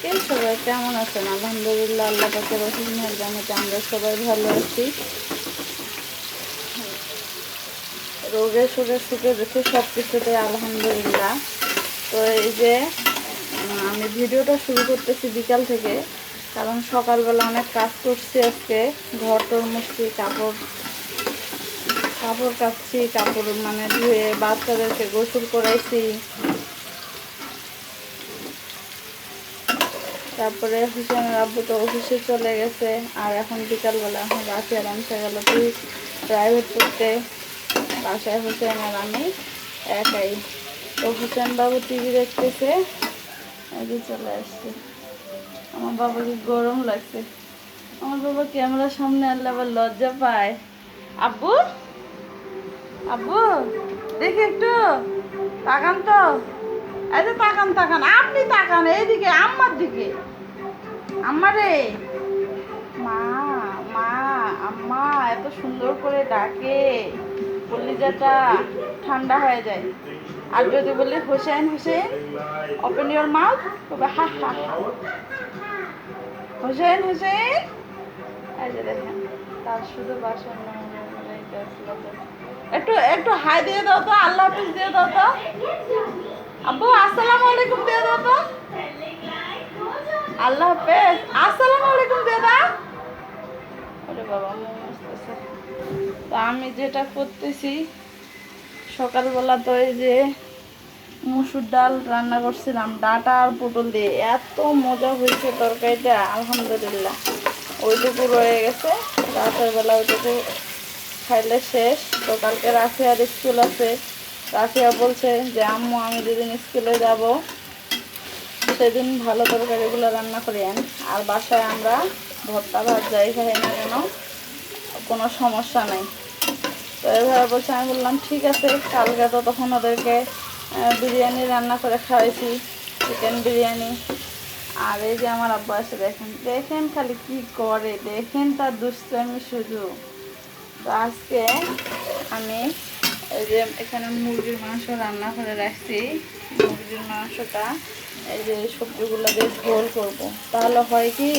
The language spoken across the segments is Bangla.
সবাইকে। সবাই কেমন আছেন? আলহামদুলিল্লাহ, আল্লাহ পাকের অশেষ মেহেরবানিতে আমরা সবাই ভালো আছি। রোগে সোগে সুখে দুঃখে সব কিছুতে আলহামদুলিল্লাহ। তো এই যে আমি ভিডিওটা শুরু করতেছি বিকাল থেকে, কারণ সকালবেলা অনেক কাজ করছি আজকে। ঘর টর মুছছি, কাপড় কাচ্ছি, কাপড় মানে ধুয়ে বাচ্চাদেরকে গোসল করাইছি। তারপরে হুসেনের আব্বু তো অফিসে চলে গেছে, আর এখন বিকালবেলা এখন রাতে রান্না গেল তুই প্রাইভেট পড়তে। বাসায় হুসেন আর আমি একাই। তো হুসেন বাবু টিভি দেখতেছে, এই চলে আসছে। আমার বাবাকে গরম লাগছে। আমার বাবা ক্যামেরার সামনে আনলে আবার লজ্জা পায়। আব্বু, আব্বু দেখি একটু তাকান তো। এই যে তাকান তাকান, আপনি তাকান এইদিকে, আম্মার দিকে। আম্মারে, মা মা আম্মা এত সুন্দর করে ডাকে, কলিজাটা ঠান্ডা হয়ে যায়। আর যদি বলি Hossain Hossain, open your mouth, তবে হা হা হা, হোসেন হোসেন। এই যে দেখেন, তার শুধু বাসন একটু একটু হাই দিয়ে দাও তো, আল্লাহ হাফিজ দিয়ে দাও তো। আব্বু আসসালামু আলাইকুম দিয়ে দাও তো। আল্লাহ হাফেজ, আসসালামু আলাইকুম দিয়ে দাও। ওরে বাবা, তো আমি যেটা করতেছি সকালবেলা, তো এই যে মসুর ডাল রান্না করছিলাম ডাটা আর পটল দিয়ে, এত মজা হয়েছে তরকারিটা আলহামদুলিল্লাহ। ওইটুকু রয়ে গেছে, রাতের বেলা ওইটুকু খাইলে শেষ। তো কালকে রাফিয়ার স্কুল আছে। রাফিয়া বলছে যে আম্মু আমি যেদিন স্কুলে যাব সেদিন ভালো তরকারিগুলো রান্না করি আন, আর বাসায় আমরা ভর্তা ভাত যাই খাই না কেন কোনো সমস্যা নেই। তো এভাবে বলছে। আমি বললাম ঠিক আছে। কালকে তো তখন ওদেরকে বিরিয়ানি রান্না করে খাওয়াইছি, চিকেন বিরিয়ানি। আর এই যে আমার আব্বা এসে দেখেন দেখেন খালি কি করে, দেখেন তার দুষ্টামি শুধু। তো আজকে আমি এই যে এখানে মুরগির মাংস রান্না করে রাখছি। মুরগির মাংসটা এই যে সবজিগুলো দিয়ে ঝোল করব। তাহলে হয় কি,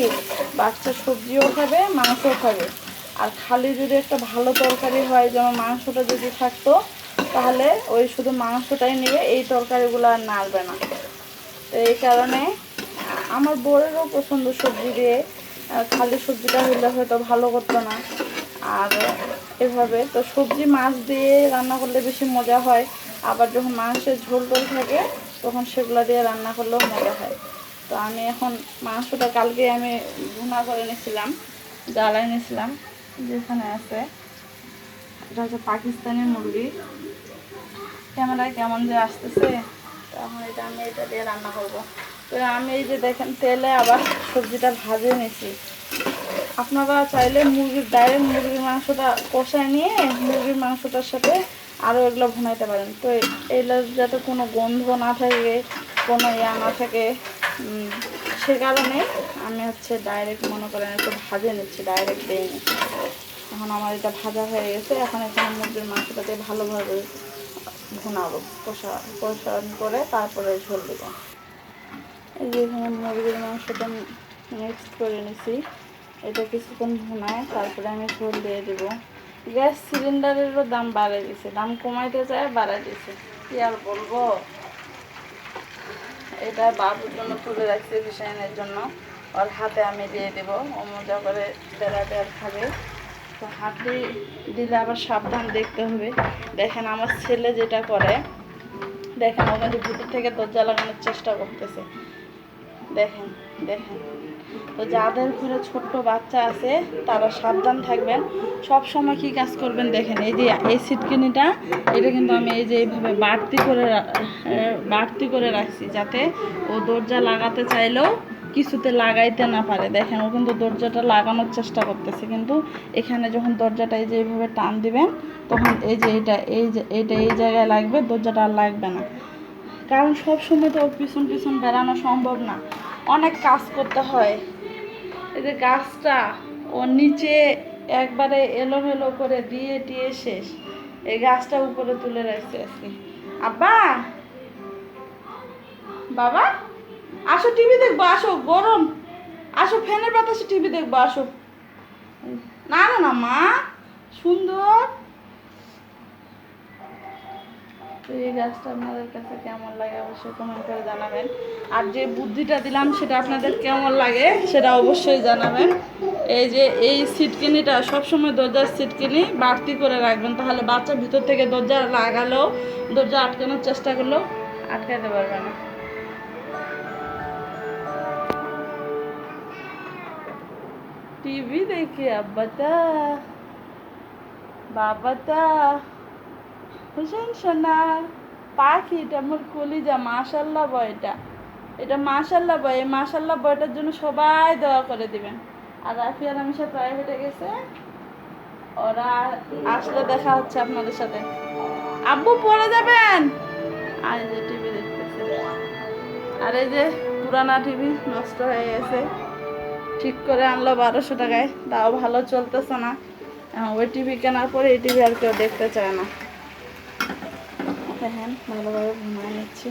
বাচ্চা সবজিও খাবে মাংসও খাবে। আর খালি যদি একটা ভালো তরকারি হয়, যেমন মাংসটা যদি থাকতো, তাহলে ওই শুধু মাংসটাই নিয়ে এই তরকারিগুলো আর নাড়বে না। তো এই কারণে আমার বউয়েরও পছন্দ সবজি দিয়ে, খালি সবজিটা হলে হয়তো ভালো করতো না। আর এভাবে তো সবজি মাছ দিয়ে রান্না করলে বেশি মজা হয়। আবার যখন মাংসের ঝোল টোল থাকে তখন সেগুলো দিয়ে রান্না করলেও মজা হয়। তো আমি এখন মাংসটা কালকে আমি ভুনা করে নিয়েছিলাম, জ্বালাই নিয়েছিলাম। যেখানে আছে এটা হচ্ছে পাকিস্তানি মুরগি। ক্যামেরায় কেমন যে আসতেছে। তখন এটা আমি এটা দিয়ে রান্না করব। তো আমি এই যে দেখেন তেলে আবার সবজিটা ভাজে নিয়েছি। আপনারা চাইলে ডাইরেক্ট মুরগির মাংসটা কষায় নিয়ে মুরগির মাংসটার সাথে আরও এগুলো ভুনাইতে পারেন। তো এগুলো যাতে কোনো গন্ধ না থাকে, কোনো না থাকে, সে কারণে আমি হচ্ছে ডাইরেক্ট মনে করেন একটু ভাজে নিচ্ছি, ডাইরেক্ট দিইনি। এখন আমার এটা ভাজা হয়ে গেছে। এখন এখানে মুরগির মাংসটা দিয়ে ভালোভাবে ভুনাবো, কষান করে তারপরে ঝোল দেবো। এই যে এখানে মুরগির মাংসটা মিক্সড করে নিছি। এটা কিছুক্ষণ ভুনায় তারপরে আমি ঝোল দিয়ে দেবো। গ্যাস সিলিন্ডারেরও দাম বাড়িয়ে দিছে, দাম কমাইতে চায় বাড়াই দিছে, কী আর বলবো। এটা বাবুর জন্য তুলে রাখছি, হুসেনের জন্য। ওর হাতে আমি দিয়ে দেবো, ও মজা করে বেড়াতে আর খাবে। তো হাতে দিলে আবার সাবধান দেখতে হবে। দেখেন আমার ছেলে যেটা করে, দেখেন ও কিন্তু ভিতর থেকে দরজা লাগানোর চেষ্টা করতেছে। দেখেন দেখেন। তো যাদের ঘরে ছোট্ট বাচ্চা আছে তারা সাবধান থাকবেন, সব সময় কী কাজ করবেন দেখেন। এই যে এই সিটকিনিটা, এটা কিন্তু আমি এই যে এইভাবে বাড়তি করে রাখছি, যাতে ও দরজা লাগাতে চাইলেও কিছুতে লাগাইতে না পারে। দেখেন ও কিন্তু দরজাটা লাগানোর চেষ্টা করতেছে, কিন্তু এখানে যখন দরজাটা এই যে এইভাবে টান দিবেন তখন এই যে এইটা এই জায়গায় লাগবে, দরজাটা আর লাগবে না। কারণ সব সময় তো পিছন পিছন বেড়ানো সম্ভব না, অনেক কাজ করতে হয়। এই যে গাছটা ও নিচে একবারে এলোমেলো করে দিয়ে টিয়ে শেষ। এই গাছটা উপরে তুলে রাখছে আজকে। আব্বা, বাবা, আসো টিভি দেখবো, আসো গরম, আসো ফ্যানের বাতাসে টিভি দেখবো, আসো। না না না মা, সুন্দর। তো এই গাছটা আপনাদের কাছে কেমন লাগে অবশ্যই কমেন্ট করে জানাবেন। আর যে বুদ্ধিটা দিলাম সেটা আপনাদের কেমন লাগে সেটা অবশ্যই জানাবেন। এই যে এই সিটকিনিটা সবসময় দরজার সিটকিনি বাড়তি করে রাখবেন, তাহলে বাচ্চা ভিতর থেকে দরজা লাগালেও, দরজা আটকানোর চেষ্টা করলেও আটকাতে পারবে না। টিভি দেখি আব্বাতা বাবাতা হুসেন সোনা পাখি, এটা আমার কলিজা, মাশাল্লাহ বয়, এটা মাশাল্লাহ বয়। এই মাশাল্লাহ বয়টার জন্য সবাই দোয়া করে দিবেন। আর রাফি আর আমিষা প্রাইভেটে গেছে, ওরা আসলে দেখা হচ্ছে আপনাদের সাথে। আব্বু পড়ে যাবেন। আর এই যে টিভি দেখতেছে, আর এই যে পুরানা টিভি নষ্ট হয়ে গেছে, ঠিক করে আনলো 1200 টাকায়, তাও ভালো চলতেছে না। ওই টিভি কেনার পরে এই টিভি আর কেউ দেখতে চায় না। দেখেন ভালোভাবে ঘুমায় নিচ্ছি।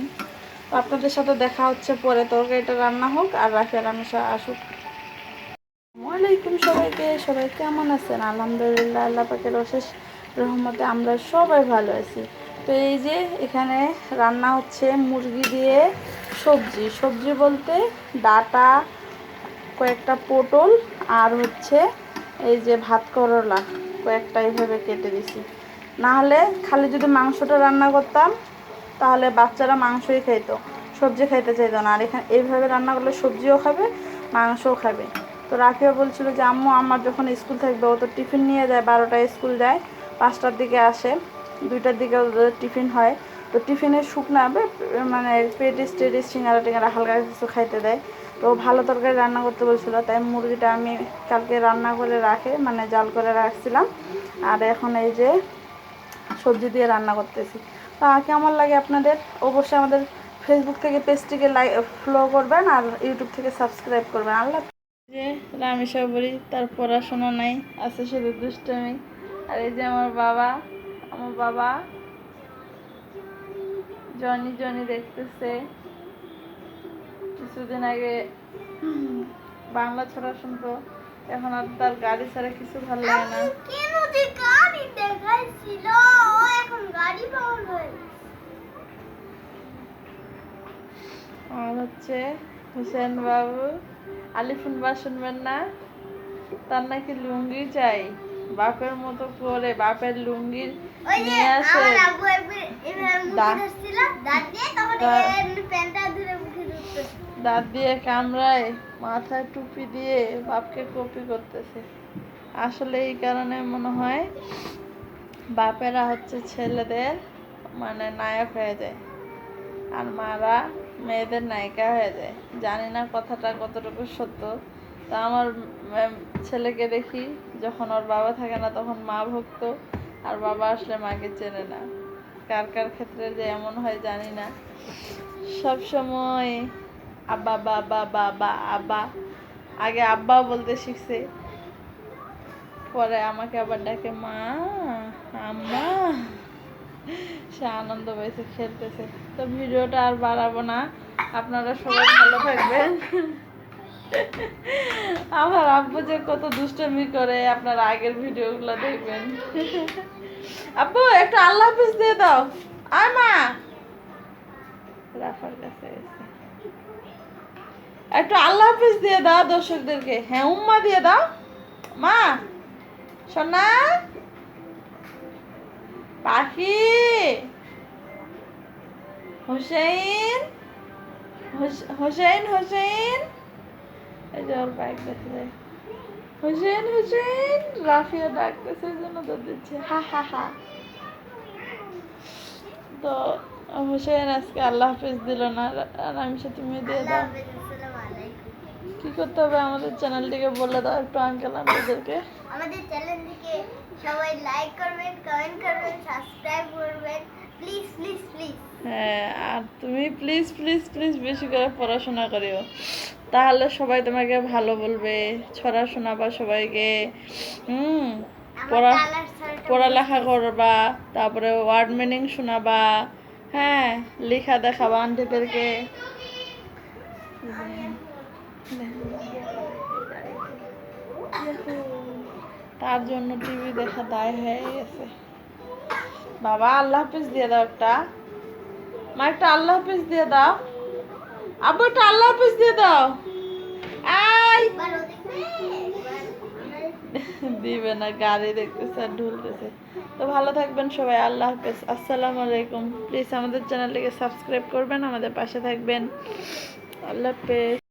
আপনাদের সাথে দেখা হচ্ছে পরে, তরকারিটা রান্না হোক আর রাফি আর আমিষা আসুক। ওয়ালাইকুম সবাইকে, সবাই কেমন আছেন? আলহামদুলিল্লাহ, আল্লাহ পাকের অশেষ রহমতে আমরা সবাই ভালো আছি। তো এই যে এখানে রান্না হচ্ছে মুরগি দিয়ে সবজি, সবজি বলতে ডাটা, কয়েকটা পটল, আর হচ্ছে এই যে ভাত করলা কয়েকটা এইভাবে কেটে দিছি। না হলে খালি যদি মাংসটা রান্না করতাম তাহলে বাচ্চারা মাংসই খাইতো, সবজি খাইতে চাইতো না। আর এখানে এইভাবে রান্না করলে সবজিও খাবে, মাংসও খাবে। তো রাফিয়া বলছিল যে আম্মু আমার যখন স্কুল থাকবে, ও তো টিফিন নিয়ে যায়, 12টায় স্কুল যায়, 5টার দিকে আসে, 2টার দিকে ওদের টিফিন হয়। তো টিফিনে শুকনা মানে পেটিস টেটিস সিঙ্গারা টিঙ্গারা হালকা কিছু খাইতে দেয়। তো ভালো তরকারি রান্না করতে বলছিল, তাই মুরগিটা আমি কালকে রান্না করে রাখে মানে জাল করে রাখছিলাম। আর এখন এই যে সবজি দিয়ে রান্না করতেছি। তা কেমন লাগে আপনাদের অবশ্যই আমাদের ফেসবুক থেকে পেজটিকে ফলো করবেন আর ইউটিউব থেকে সাবস্ক্রাইব করবেন। আল্লাহ। যে রামেশা বলি তার পড়াশোনা নাই, আছে শুধু দুষ্টামি। আর এই যে আমার বাবা জনি জনি দেখতেছে। কিছুদিন আগে বাংলা ছড়া শুনতো, এখন আর তার গাড়ি ছাড়া কিছু ভালো লাগে না। কেন যে গাড়ি দেখাইছিল, এখন গাড়ি পাওয়া যায়। আর হচ্ছে হুসেন বাবু, আলিফুন বা শুনবেন না, তার নাকি লুঙ্গি চাই, বাপের মতো করে বাপের লুঙ্গি নিয়ে আসে, আমার আব্বু এভাবে মুখে ধরছিল, দাঁত দিয়ে, তখন এই প্যান্টটা ধরে মুখে ধরতেছে, দাঁত দিয়ে কামড়ায়, মাথায় টুপি দিয়ে বাপকে কপি করতেছে। আসলে এই কারণে মনে হয় বাপেরা হচ্ছে ছেলেদের মানে নায়ক হয়ে যায়, আর মারা মেয়েদের নায়িকা হয়ে যায়। জানি না কথাটা কতটুকু সত্য। তা আমার ছেলেকে দেখি, যখন ওর বাবা থাকে না তখন মা ভক্ত, আর বাবা আসলে মাকে চেনে না। কার কার ক্ষেত্রে যে এমন হয় জানি না। সব সময় আব্বা বাবা বাবা আব্বা, আগে আব্বা বলতে শিখছে, পরে আমাকে আবার ডাকে মা, আম্মা। সে আনন্দ পাইছে, খেলতেছে। তো ভিডিওটা আর বাড়াবো না, আপনারা সবাই ভালো থাকবেন। আমার আব্বু যে কত দুষ্টমি করে আপনারা আগের ভিডিওগুলো দেখবেন। আব্বু একটু আল্লাহ হাফিজ দিয়ে দাও। আয় মা, রাফার কাছে গেছে, একটু আল্লাহ হাফিজ দিয়ে দাও দর্শকদেরকে। হ্যাঁ উম্মা দিয়ে দাও মা, সোনা পাখি, হোসেন হোসেন হোসেন, এই যে ওর বাইক দেখতে, হোসেন হোসেন, রাফিয়া ডাকতেছে, এই জন্য তো দিচ্ছে হা হা হা। তো হোসেন আজকে আল্লাহ হাফিজ দিল না, আর আমি সে তুমি দিয়ে দাও। আসসালামু আলাইকুম। কি করতে হবে আমাদের চ্যানেলটিকে বলে দাও একটু আঙ্কেল আন্টিদেরকে। আমাদের চ্যানেলটিকে সবাই লাইক করবেন, কমেন্ট করবেন, সাবস্ক্রাইব করবেন, প্লিজ প্লিজ প্লিজ। হ্যাঁ, আর তুমি প্লিজ প্লিজ প্লিজ বেশি করে পড়াশোনা করিও, তাহলে সবাই তোমাকে ভালো বলবে, ছড়া শোনাবা সবাইকে। পড়া পড়ালেখা করবা, তারপরে ওয়ার্ড মিনিং শোনাবা, হ্যাঁ লেখা দেখাবা আন্টিদেরকে। তার জন্য টিভি দেখা দায় হয়ে গেছে। বাবা আল্লাহ হাফিজ দিয়ে দাও একটা, মা একটা আল্লাহ হাফিজ দিয়ে দাও, আব্বু একটা আল্লাহ হাফিজ দিয়ে দাও। আই এবার ও দেখবে, এবার আমরা দিবে না, গাড়ি দেখতেছে আর ঢুলতেছে। তো ভালো থাকবেন সবাই, আল্লাহ হাফেজ, আসসালামু আলাইকুম। প্লিজ আমাদের চ্যানেলটিকে সাবস্ক্রাইব করবেন, আমাদের পাশে থাকবেন। আল্লাহ হাফেজ।